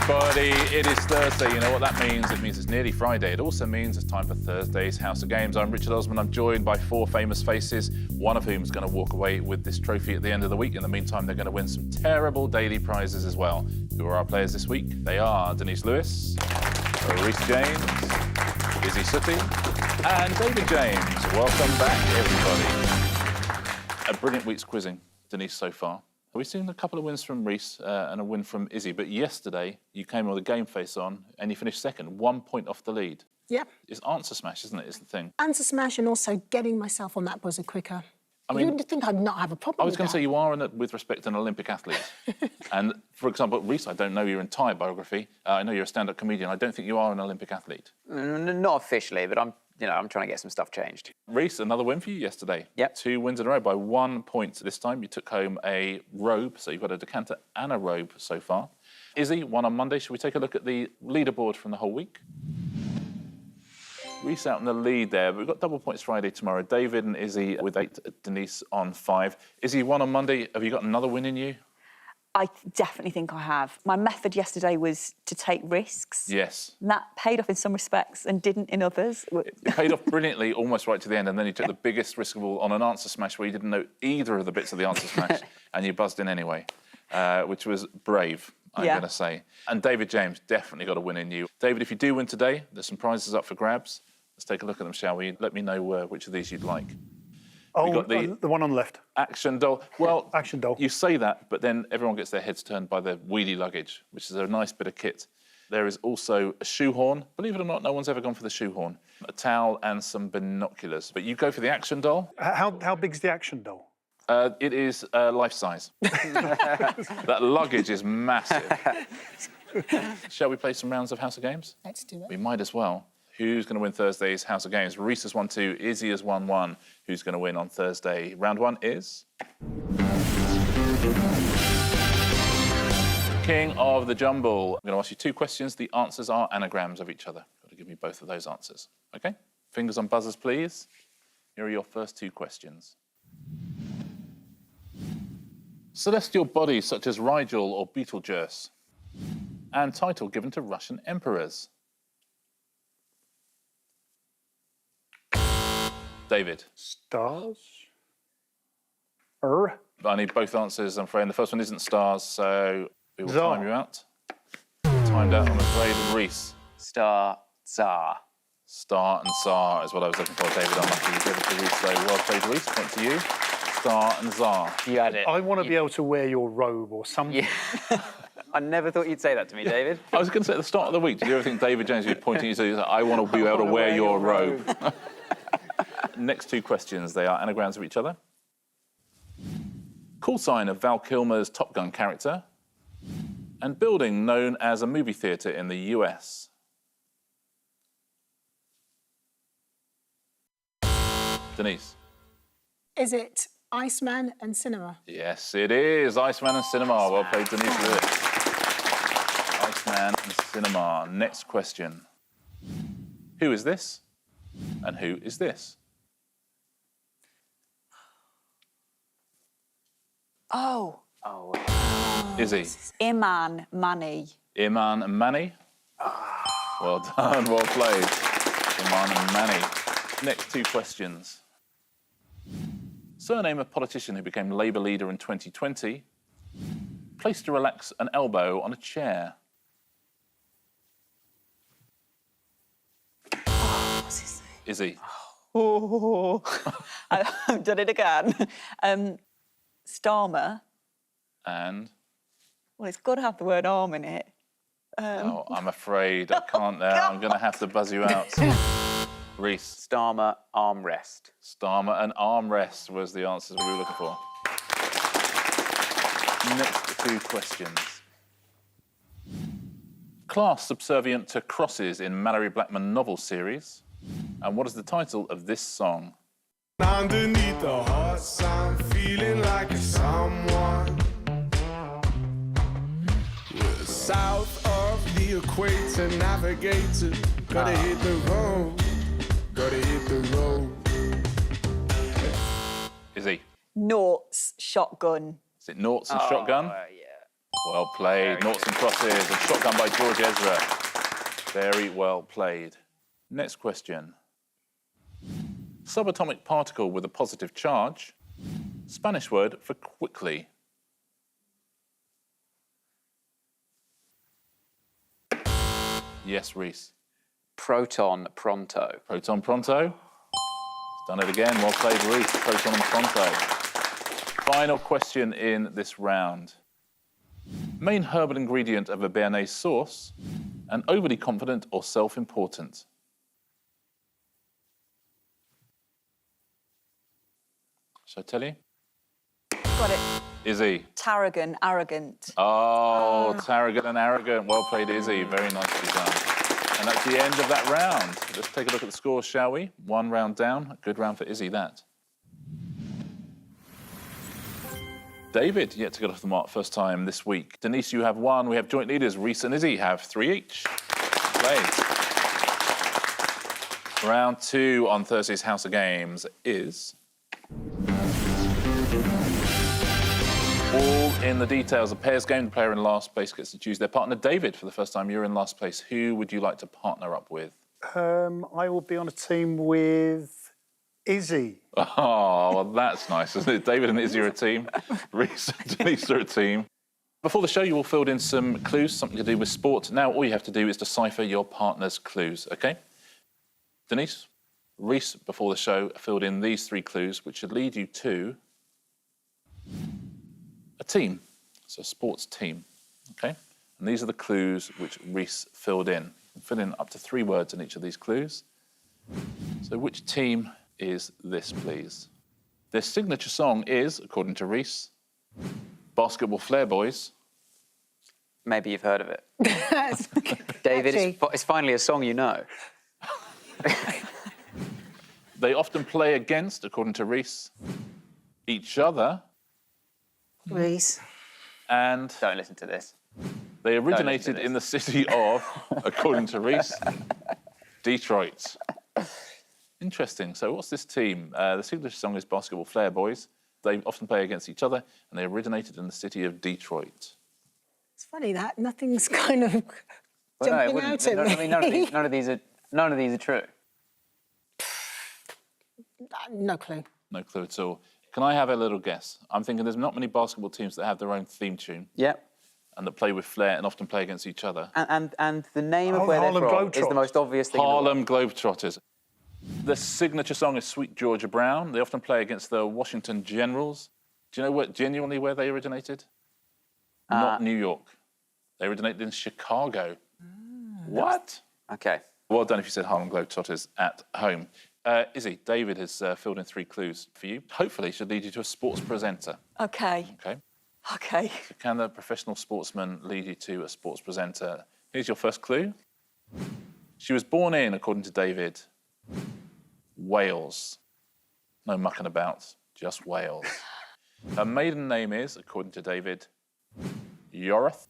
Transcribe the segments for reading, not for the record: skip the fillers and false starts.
everybody. It is Thursday. You know what that means? It means it's nearly Friday. It also means it's time for Thursday's House of Games. I'm Richard Osman. I'm joined by four famous faces, one of whom is going to walk away with this trophy at the end of the week. In the meantime, they're going to win some terrible daily prizes as well. Who are our players this week? They are Denise Lewis, Rhys James, Suttie, and David James. Welcome back, everybody. A brilliant week's quizzing, Denise, so far. We've seen a couple of wins from Rhys and a win from Izzy, but yesterday you came with a game face on and you finished second, 1 point off the lead. Yeah. It's answer smash, isn't it, is the thing? Answer smash and also getting myself on that buzzer quicker. I mean, you'd think I'd not have a problem I was with going to that. say you are, with respect, an Olympic athlete. And, for example, Rhys, I don't know your entire biography. I know you're a stand-up comedian. I don't think you are an Olympic athlete. Not officially, but I'm trying to get some stuff changed. Rhys, another win for you yesterday. Yep. 2 wins in a row by 1 point. This time you took home a robe, so you've got a decanter and a robe so far. Izzy won on Monday. Should we take a look at the leaderboard from the whole week? Rhys out in the lead there, but we've got double points Friday tomorrow. David and Izzy with 8, Denise on 5. Izzy won on Monday. Have you got another win in you? I definitely think I have. My method yesterday was to take risks. Yes. And that paid off in some respects and didn't in others. It paid off brilliantly almost right to the end, and then you took the biggest risk of all on an answer smash where you didn't know either of the bits of the answer smash, and you buzzed in anyway, which was brave, I'm going to say. And David James definitely got a win in you. David, if you do win today, there's some prizes up for grabs. Let's take a look at them, shall we? Let me know which of these you'd like. Oh, got the one on the left. Action doll. Well, Action doll. You say that, but then everyone gets their heads turned by the wheelie luggage, which is a nice bit of kit. There is also a shoehorn. Believe it or not, no one's ever gone for the shoehorn. A towel and some binoculars. But you go for the action doll. How big's the action doll? It is life size. That luggage is massive. Shall we play some rounds of House of Games? Let's do it. We might as well. Who's going to win Thursday's House of Games? Rhys has won 2, Izzy has won 1. Who's going to win on Thursday? Round 1 is... King of the Jumble. I'm going to ask you 2 questions. The answers are anagrams of each other. You've got to give me both of those answers. OK? Fingers on buzzers, please. Here are your first 2 questions. Celestial bodies such as Rigel or Betelgeuse. And title given to Russian emperors. David. Stars. I need both answers, I'm afraid. The first one isn't stars, so we will time you out. Timed out, I'm afraid. Rhys. Star, Tsar. Star and Tsar is what I was looking for, David. Unlucky you gave it to Rhys, so well played, Rhys. Point to you. Star and Tsar. You had it. I want to be able to wear your robe or something. Yeah. I never thought you'd say that to me, David. I was going to say at the start of the week, did you ever think David James was pointing to you saying, I want to be able to wear your robe? Next 2 questions, they are anagrams of each other. Call sign of Val Kilmer's Top Gun character. And building known as a movie theatre in the US. Denise. Is it Iceman and Cinema? Yes, it is. Iceman and Cinema. Well played, Denise Lewis. Iceman and Cinema. Next question. Who is this? And who is this? Oh. Izzy. Iman Mani. Iman and Mani. Well done, well played. Iman and Mani. Next 2 questions. Surname of politician who became Labour leader in 2020. Place to relax an elbow on a chair. What's his name? Izzy. Oh. I've done it again. Starmer. And? Well, it's got to have the word arm in it. Oh, I'm afraid I can't there. I'm going to have to buzz you out. Rhys. Starmer, armrest. Starmer and armrest was the answers we were looking for. Next 2 questions. Class subservient to crosses in Mallory Blackman novel series. And what is the title of this song? Underneath the hearts, I'm feeling like someone. We're south of the equator, navigator. Gotta hit the road, gotta hit the road. Izzy. Noughts, shotgun. Is it Noughts and Shotgun? Yeah. Well played. Noughts and crosses. A shotgun by George Ezra. Very well played. Next question. Subatomic particle with a positive charge. Spanish word for quickly. Yes, Rhys. Proton pronto. Proton pronto. He's done it again. Well played, Rhys. Proton and pronto. Final question in this round. Main herbal ingredient of a béarnaise sauce, and overly confident or self-important. Shall I tell you? Got it. Izzy. Tarragon, arrogant. Oh, tarragant and arrogant. Well played, Izzy. Very nicely done. And that's the end of that round. Let's take a look at the scores, shall we? 1 round down. A good round for Izzy, that. David, yet to get off the mark first time this week. Denise, you have 1. We have joint leaders. Rhys and Izzy have 3 each. Played. Round 2 on Thursday's House of Games is... all in the details. A pairs game. The player in last place gets to choose their partner. David, for the first time, you're in last place. Who would you like to partner up with? I will be on a team with Izzy. Oh, well, that's nice, isn't it? David and Izzy are a team. Rhys and Denise are a team. Before the show, you all filled in some clues, something to do with sport. Now, all you have to do is decipher your partner's clues, OK? Denise, Rhys, before the show, filled in these 3 clues, which should lead you to a team. So a sports team, OK? And these are the clues which Rhys filled in. You can fill in up to 3 words in each of these clues. So which team is this, please? Their signature song is, according to Rhys, Basketball Flair Boys. Maybe you've heard of it. David, it's finally a song you know. They often play against, according to Rhys, each other. Rhys. And Don't listen to this. they originated in the city of, according to Rhys, Detroit. Interesting. So what's this team? The signature song is Basketball Flair Boys. They often play against each other, and they originated in the city of Detroit. It's funny that nothing's kind of jumping out at me. None of these are true. No clue. No clue at all. Can I have a little guess? I'm thinking there's not many basketball teams that have their own theme tune. Yep. And that play with flair and often play against each other. And the name of where they're from is the most obvious thing. Harlem Globetrotters. The signature song is Sweet Georgia Brown. They often play against the Washington Generals. Do you know genuinely where they originated? Not New York. They originated in Chicago. What? Okay. Well done if you said Harlem Globetrotters at home. Izzy, David has filled in 3 clues for you. Hopefully should lead you to a sports presenter. OK. OK. OK. So can the professional sportsman lead you to a sports presenter? Here's your first clue. She was born in, according to David, Wales. No mucking about, just Wales. Her maiden name is, according to David, Yoreth.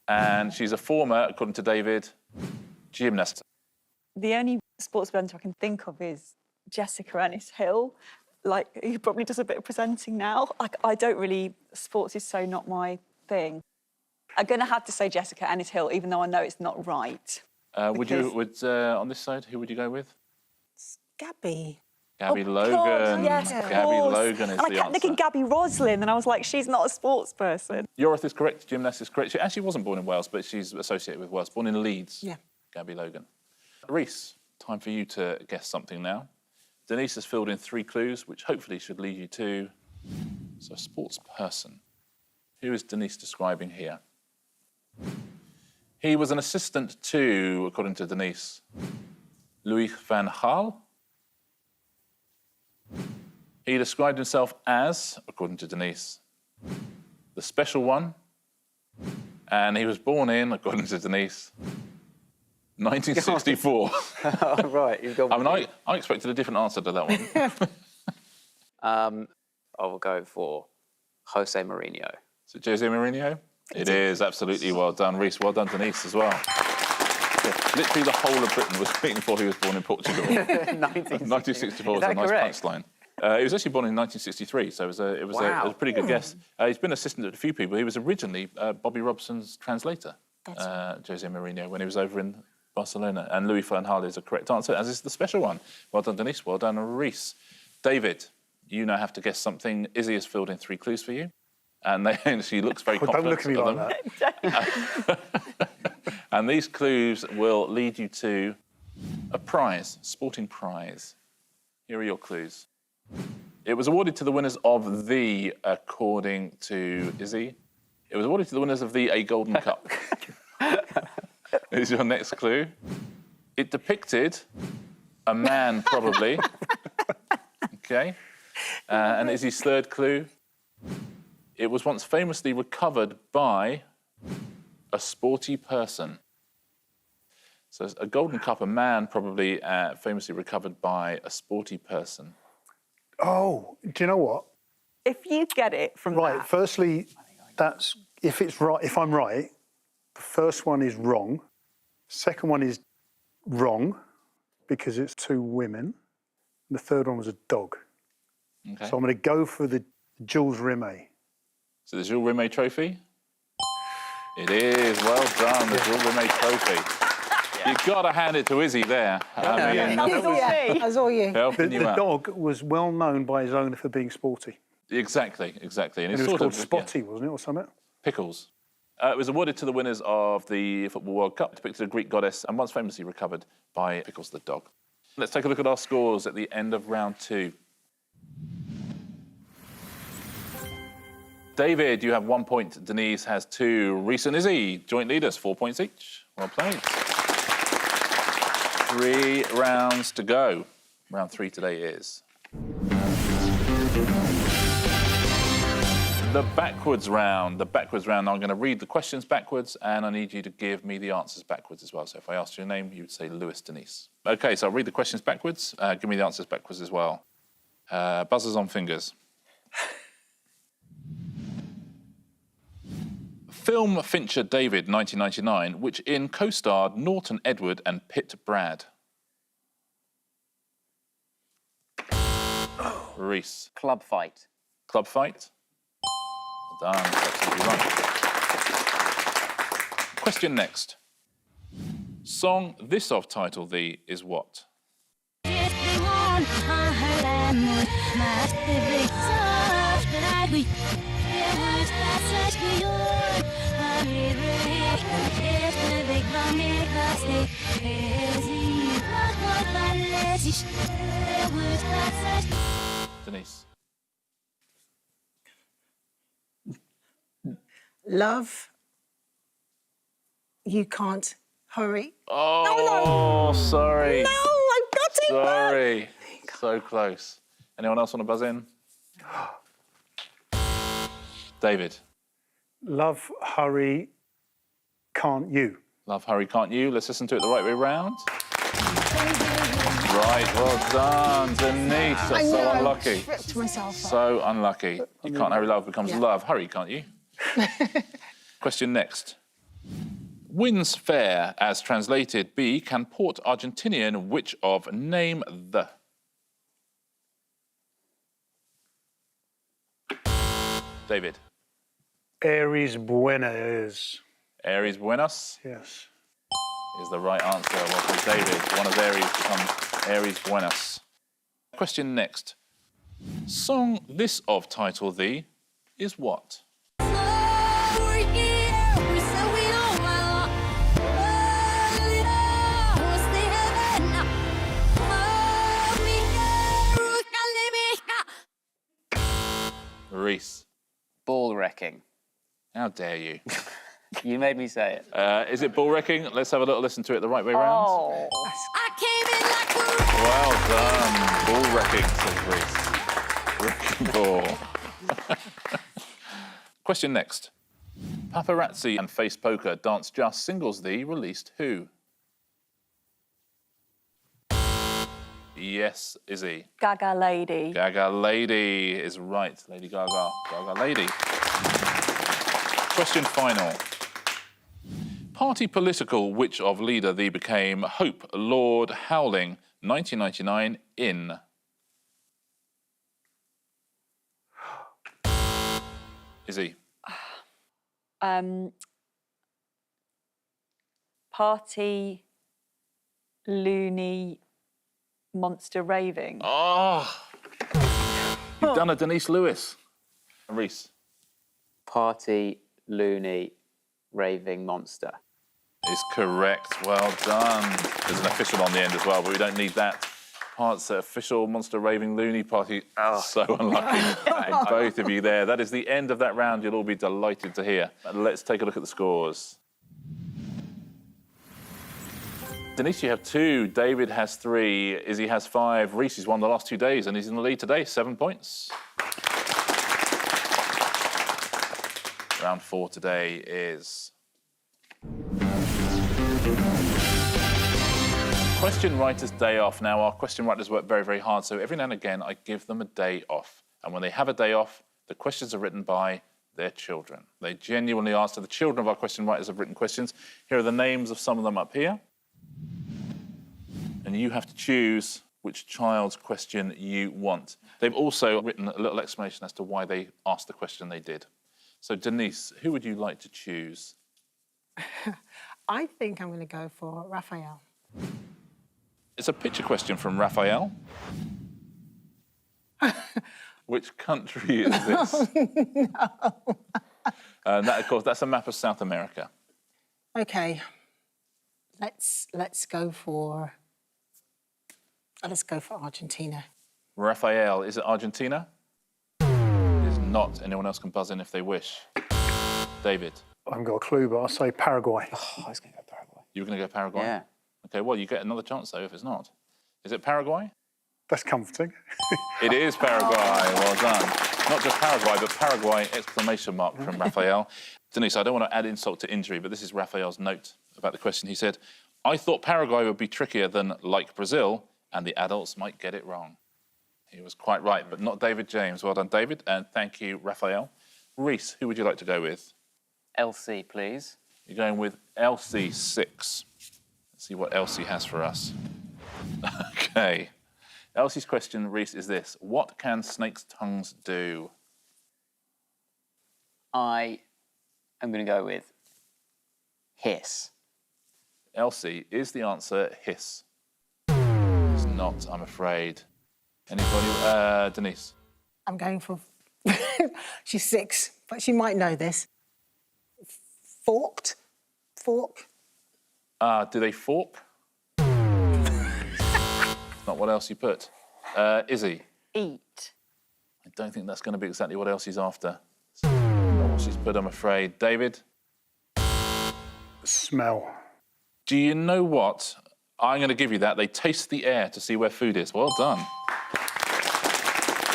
And she's a former, according to David, gymnast. The only sports presenter I can think of is Jessica Ennis-Hill. Like, who probably does a bit of presenting now. I don't really... Sports is so not my thing. I'm going to have to say Jessica Ennis-Hill, even though I know it's not right. On this side, who would you go with? Gabby. Gabby Oh, Logan. God, yes, of Gabby course. Logan is and I the kept thinking answer. Gabby Roslin, and I was like, she's not a sports person. Yoreth is correct, gymnast is correct. She actually wasn't born in Wales, but she's associated with Wales. Born in Leeds. Yeah. Gabby Logan. Rhys, time for you to guess something now. Denise has filled in 3 clues, which hopefully should lead you to a sports person. Who is Denise describing here? He was an assistant to, according to Denise, Louis van Gaal. He described himself as, according to Denise, the special one. And he was born in, according to Denise, 1964. Oh, right, you've got... I mean, I expected a different answer to that one. I will go for Jose Mourinho. So Jose Mourinho? It is, absolutely. Well done, Rhys. Well done, Denise, as well. Yeah, literally the whole of Britain was waiting for he was born in Portugal. 1964. 1964 was a nice punchline. He was actually born in 1963, so it was a pretty good guess. He's been assistant to a few people. He was originally Bobby Robson's translator, Jose Mourinho, when he was over in Barcelona. And Louis van Gaal is a correct answer, as is the special one. Well done, Denise. Well done, Rhys. David, you now have to guess something. Izzy has filled in 3 clues for you. And she looks very confident. Don't look at me like that. And these clues will lead you to a prize, sporting prize. Here are your clues. It was awarded to the winners of the, according to Izzy, it was awarded to the winners of the A Golden Cup. Here's your next clue. It depicted a man, probably. OK. And Izzy's third clue. It was once famously recovered by a sporty person. So a Golden Cup, a man probably famously recovered by a sporty person. Oh, do you know what? If you get it from that... Firstly, that's if it's right. If I'm right, the first one is wrong. Second one is wrong because it's 2 women. And the third one was a dog. Okay. So I'm going to go for the Jules Rimet. So the Jules Rimet trophy? It is. Well done, the Jules Rimet trophy. You've got to hand it to Izzy there. That's all you. The dog was well known by his owner for being sporty. Exactly. And it was called Spotty, wasn't it, or something? Pickles. It was awarded to the winners of the Football World Cup, depicted a Greek goddess, and once famously recovered by Pickles the dog. Let's take a look at our scores at the end of round 2. David, you have 1 point. Denise has 2. Rhys and Izzy, joint leaders, 4 points each. Well played. 3 rounds to go. Round 3 today is the backwards round. The backwards round, I'm going to read the questions backwards, and I need you to give me the answers backwards as well. So if I asked your name, you would say Lewis Denise. OK, so I'll read the questions backwards. Give me the answers backwards as well. Buzzers on fingers. Film featured David, 1999, which in co-starred Norton Edward and Pitt Brad. Rhys. Club Fight. Club Fight. Well done. That's absolutely right. Question next. Song this of title the is what? Denise. Love, you can't hurry. Oh, no. Sorry. No, I've got it. Sorry. So close. Anyone else want to buzz in? David. Love, hurry, can't you? Love, hurry, can't you? Let's listen to it the right way round. Right, well done, Denise. That's so unlucky. I tripped myself up. So unlucky. You can't hurry, love becomes love. Hurry, can't you? Question next. Wins fair, as translated, B, can port Argentinian which of name the? David. Aries Buenas. Aries Buenas. Yes. Is the right answer. Well for David. One of Aries becomes Aries Buenas. Question next. Song this of title the is what? Rhys. Ball wrecking. How dare you? You made me say it. Is it ball wrecking? Let's have a little listen to it the right way round. Oh. Well done. Ball wrecking, says Rhys. Wrecking ball. Question next. Paparazzi and Face Poker Dance Just singles the released who? Yes, Izzy. Gaga Lady. Gaga Lady is right. Lady Gaga. Gaga Lady. Question final. Party political which of leader the became Hope Lord Howling 1999 in? Izzy. Party, loony, monster raving. Oh! You've done a Denise Lewis. And Rhys. Party, loony, raving monster. Is correct. Well done. There's an official on the end as well, but we don't need that. Parts official monster raving loony party. Oh, so unlucky. Both of you there. That is the end of that round. You'll all be delighted to hear. Let's take a look at the scores. Denise, you have 2. David has 3. Izzy has 5. Rhys has won the last 2 days and he's in the lead today, 7 points. Round 4 today is Question Writer's Day Off. Now, our question writers work very, very hard, so every now and again I give them a day off. And when they have a day off, the questions are written by their children. They genuinely answer. The children of our question writers have written questions. Here are the names of some of them up here. And you have to choose which child's question you want. They've also written a little explanation as to why they asked the question they did. So, Denise, who would you like to choose? I think I'm going to go for Raphael. It's a picture question from Raphael. Which country is this? No. That, of course, that's a map of South America. Okay. Let's go for Argentina. Raphael, is it Argentina? It is not. Anyone else can buzz in if they wish. David? I haven't got a clue, but I'll say Paraguay. Oh, I was going to go Paraguay. You were going to go Paraguay? Yeah. OK, well, you get another chance, though, if it's not. Is it Paraguay? That's comforting. It is Paraguay. Well done. Not just Paraguay, but Paraguay, exclamation mark from Raphael. Denise, I don't want to add insult to injury, but this is Raphael's note about the question. He said, I thought Paraguay would be trickier than, like Brazil, and the adults might get it wrong. He was quite right, but not David James. Well done, David, and thank you, Raphael. Rhys, who would you like to go with? Elsie, please. You're going with Elsie 6. Let's see what Elsie has for us. OK. Elsie's question, Rhys, is this. What can snakes' tongues do? I am going to go with hiss. Elsie, is the answer hiss? It's not, I'm afraid. Anybody? Denise? I'm going for... She's 6, but she might know this. Forked? Fork? Do they fork? Not what else you put. Izzy? Eat. I don't think that's going to be exactly what Elsie's after. Not what she's put, I'm afraid. David? Smell. Do you know what? I'm going to give you that. They taste the air to see where food is. Well done.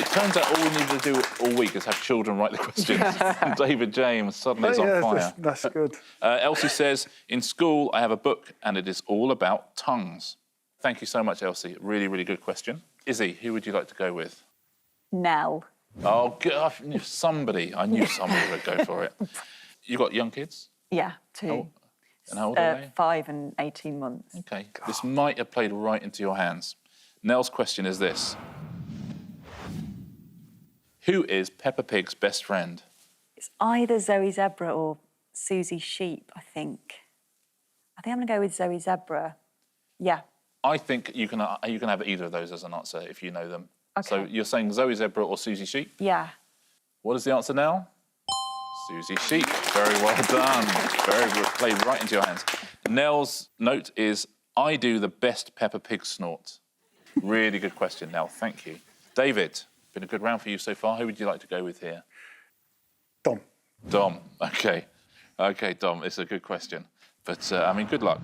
It turns out all we need to do all week is have children write the questions. David James suddenly is on fire. That's good. Elsie says, in school, I have a book and it is all about tongues. Thank you so much, Elsie. Really, really good question. Izzy, who would you like to go with? Nell. Oh, God, I knew somebody would go for it. You got young kids? Yeah, 2. Oh, and how old are they? 5 and 18 months. OK. This might have played right into your hands. Nell's question is this. Who is Peppa Pig's best friend? It's either Zoe Zebra or Susie Sheep, I think. I think I'm going to go with Zoe Zebra. Yeah. I think you can have either of those as an answer if you know them. Okay. So you're saying Zoe Zebra or Susie Sheep? Yeah. What is the answer now? Susie Sheep. Very well done. Very good. Played right into your hands. Nell's note is, I do the best Peppa Pig snort. Really good question, Nell. Thank you. David, been a good round for you so far. Who would you like to go with here? Dom. Dom. OK. OK, Dom, it's a good question. But, I mean, good luck.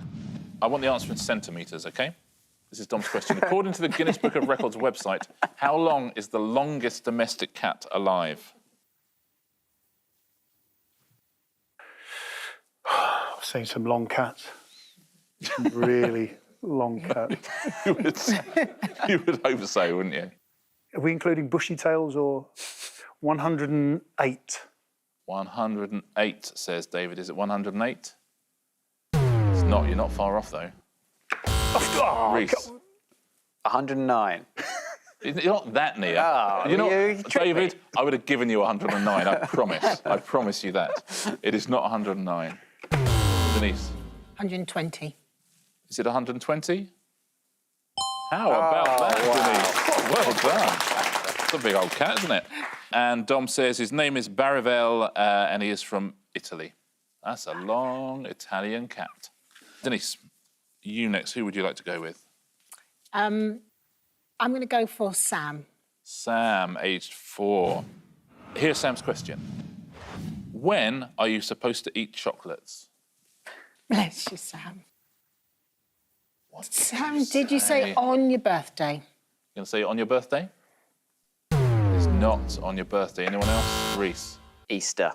I want the answer in centimetres, OK? This is Dom's question. According to the Guinness Book of Records website, how long is the longest domestic cat alive? I've seen some long cats. Really long cats. You would hope so, wouldn't you? Are we including bushy tails or 108? 108, says David. Is it 108? It's not. You're not far off, though. Oh, Rhys. 109. You're not that near. Oh, you know, you tricked David, me. I would have given you 109, I promise. I promise you that. It is not 109. Denise, 120. is it 120? How about that, Denise? Well done. It's a big old cat, isn't it? And Dom says his name is Barivel and he is from Italy. That's a long Italian cat. Denise, you next. Who would you like to go with? I'm going to go for Sam. Sam, aged 4. Here's Sam's question. When are you supposed to eat chocolates? Bless you, Sam. What Sam, did you say on your birthday? You're going to say on your birthday? It's not on your birthday. Anyone else? Rhys. Easter.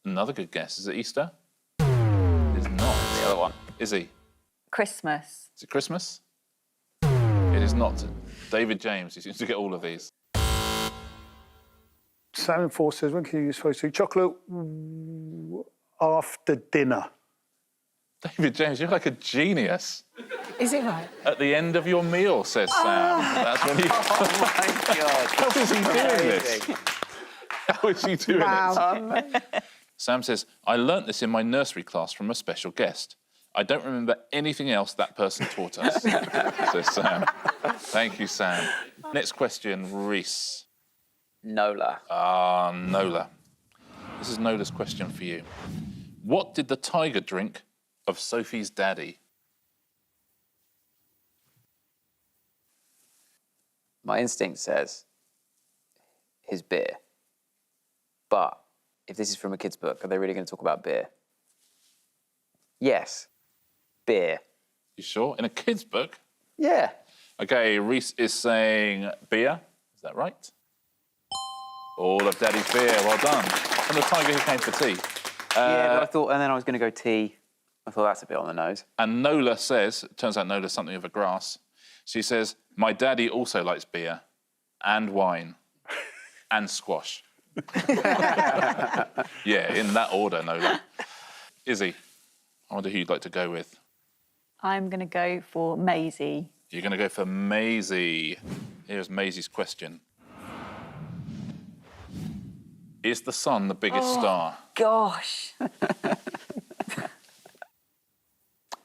Another good guess. Is it Easter? It is not. The other one. Izzy. Christmas. Is it Christmas? It is not. David James, he seems to get all of these. Sam 4 says, when can you supposed to eat chocolate? After dinner. David James, you're like a genius. Is it right? At the end of your meal, says Sam. That's when you... Oh, my God. How is he doing this? How is he doing it? Sam says, I learnt this in my nursery class from a special guest. I don't remember anything else that person taught us, says Sam. Thank you, Sam. Next question, Rhys. Nola. Ah, Nola. This is Nola's question for you. What did the tiger drink of Sophie's daddy? My instinct says his beer. But if this is from a kid's book, are they really going to talk about beer? Yes. Beer. You sure? In a kid's book? Yeah. Okay, Rhys is saying beer. Is that right? All of Daddy's beer. Well done. And the tiger who came for tea. Yeah, but I thought, and then I was going to go tea. I thought that's a bit on the nose. And Nola says, it turns out Nola's something of a grass. She says, my daddy also likes beer and wine and squash. Yeah, in that order, Nola. Izzy, I wonder who you'd like to go with. I'm going to go for Maisie. You're going to go for Maisie. Here's Maisie's question. Is the sun the biggest star? Gosh.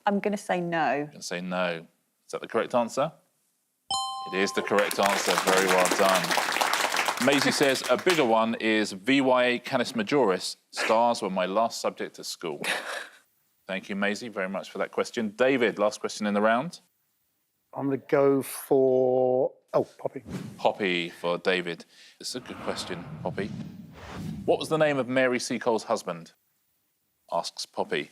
I'm going to say no. You're going to say no. Is that the correct answer? It is the correct answer. Very well done. Maisie says, a bigger one is VYA Canis Majoris. Stars were my last subject at school. Thank you, Maisie, very much for that question. David, last question in the round. I'm going to go for... Oh, Poppy. Poppy for David. This is a good question, Poppy. What was the name of Mary Seacole's husband? Asks Poppy.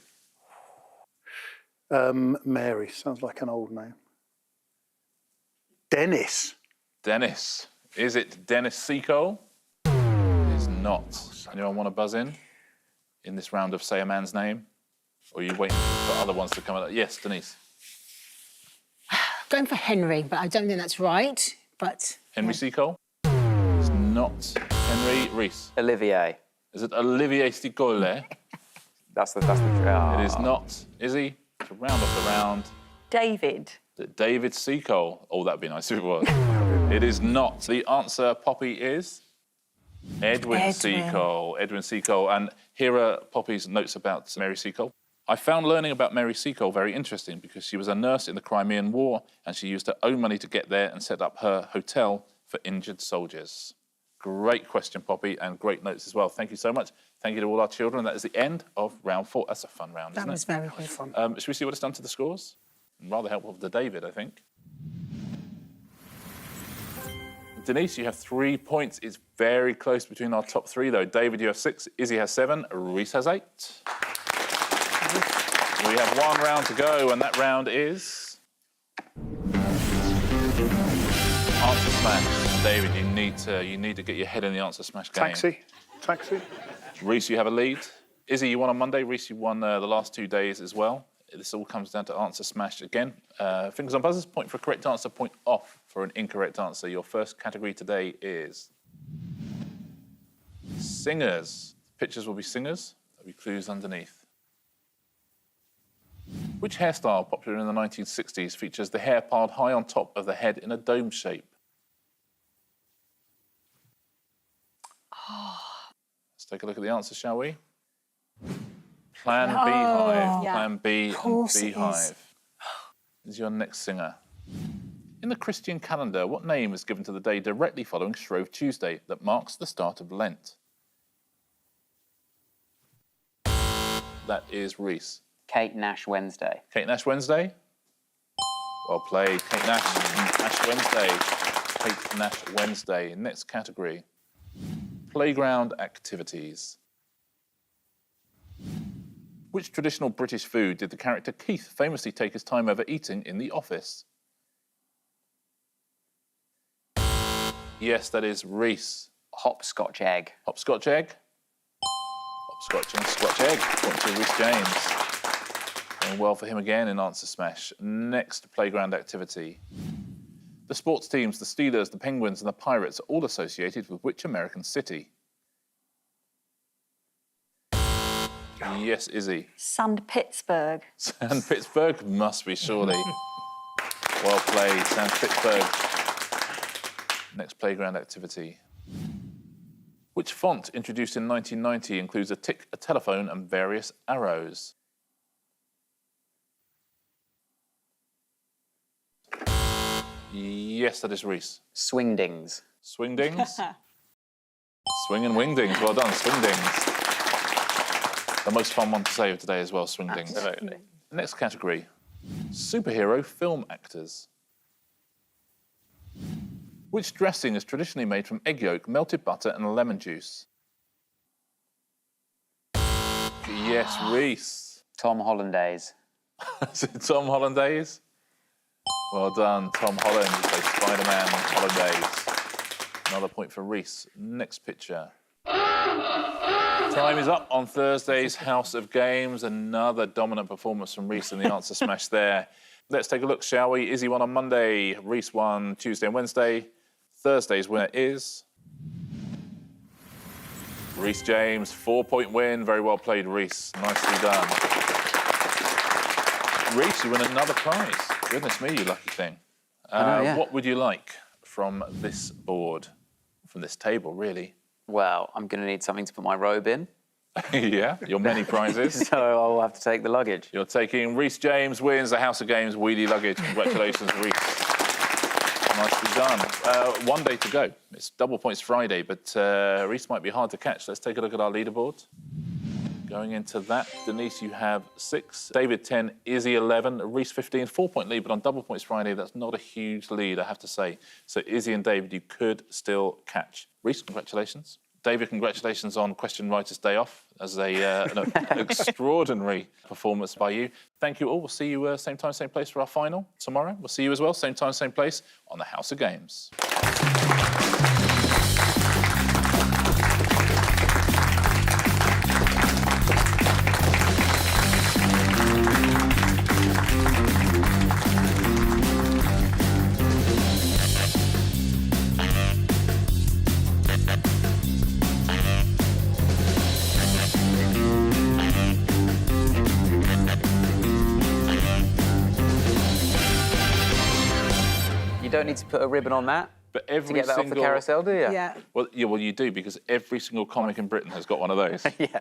Mary. Sounds like an old name. Dennis. Dennis. Is it Dennis Seacole? It is not. Anyone want to buzz in this round of Say a Man's Name? Or are you waiting for other ones to come out? Yes, Denise. Going for Henry, but I don't think that's right. But Henry Seacole? It's not Henry. Rhys. Olivier. Is it Olivier Seacole? That's the oh. It is not. Izzy, to round off the round. David. David Seacole. Oh, that'd be nice if it was. It is not. The answer, Poppy, is Edwin Seacole. Edwin Seacole. And here are Poppy's notes about Mary Seacole. I found learning about Mary Seacole very interesting because she was a nurse in the Crimean War and she used her own money to get there and set up her hotel for injured soldiers. Great question, Poppy, and great notes as well. Thank you so much. Thank you to all our children. That is the end of round 4. That's a fun round, isn't it? that was very good fun. Should we see what it's done to the scores? Rather helpful for David, I think. Denise, you have 3 points. It's very close between our top 3, though. David, you have 6. Izzy has 7. Rhys has 8. We have 1 round to go, and that round is... Answer Smash. David, you need to get your head in the Answer Smash game. Taxi. Rhys, you have a lead. Izzy, you won on Monday. Rhys, you won the last 2 days as well. This all comes down to Answer Smash again. Fingers on buzzers, point for a correct answer, point off for an incorrect answer. Your first category today is singers. Pictures will be singers. There'll be clues underneath. Which hairstyle, popular in the 1960s, features the hair piled high on top of the head in a dome shape? Let's take a look at the answers, shall we? Plan Beehive. yeah. Plan B and course it is. Beehive is your next singer. In the Christian calendar, what name is given to the day directly following Shrove Tuesday that marks the start of Lent? That is Rhys. Kate Nash Wednesday. Kate Nash Wednesday? Well played. Kate Nash, Ash Wednesday. Kate Nash Wednesday. Next category. Playground activities. Which traditional British food did the character Keith famously take his time over eating in The Office? Yes, that is Rhys. Hopscotch egg. Hopscotch egg? Hopscotch and Scotch egg. Point to Rhys James. Going well for him again in Answer Smash. Next playground activity. The sports teams, the Steelers, the Penguins and the Pirates are all associated with which American city? Yes, Izzy. Sand Pittsburgh. St. Pittsburgh must be, surely. Well played, St. Pittsburgh. Next playground activity. Which font, introduced in 1990, includes a tick, a telephone and various arrows? Yes, that is Rhys. Swingdings. Swingdings? Swing and wingdings. Well done, swingdings. The most fun one to say of today as well, swingdings. Absolutely. Next category. Superhero film actors. Which dressing is traditionally made from egg yolk, melted butter and lemon juice? Yes, Rhys. Tom Hollandaise. Is it Tom Hollandaise? Well done, Tom Holland. He plays Spider-Man Hollandaise. Another point for Rhys. Next picture. Time is up on Thursday's House of Games. Another dominant performance from Rhys in the Answer Smash there. Let's take a look, shall we? Izzy won on Monday, Rhys won Tuesday and Wednesday. Thursday's winner is Rhys James, 4-point win. Very well played, Rhys. Nicely done. Rhys, you win another prize. Goodness me, you lucky thing. Yeah. What would you like from this board? From this table, really? Well, I'm going to need something to put my robe in. Yeah, your many prizes. So I'll have to take the luggage. You're taking Rhys James wins the House of Games wheelie luggage. Congratulations, Rhys. Nicely done. 1 day to go. It's double points Friday, but Rhys might be hard to catch. Let's take a look at our leaderboard. Going into that, Denise, you have 6, David 10, Izzy 11, Rhys 15, 4-point lead, but on double points Friday, that's not a huge lead, I have to say. So Izzy and David, you could still catch. Rhys, congratulations. David, congratulations on Question Writer's Day Off as an extraordinary performance by you. Thank you all. We'll see you same time, same place for our final tomorrow. We'll see you as well, same time, same place on the House of Games. You don't need to put a ribbon on that But every to get that single off the carousel, do you? Yeah. Well, you do because every single comic in Britain has got one of those. Yeah.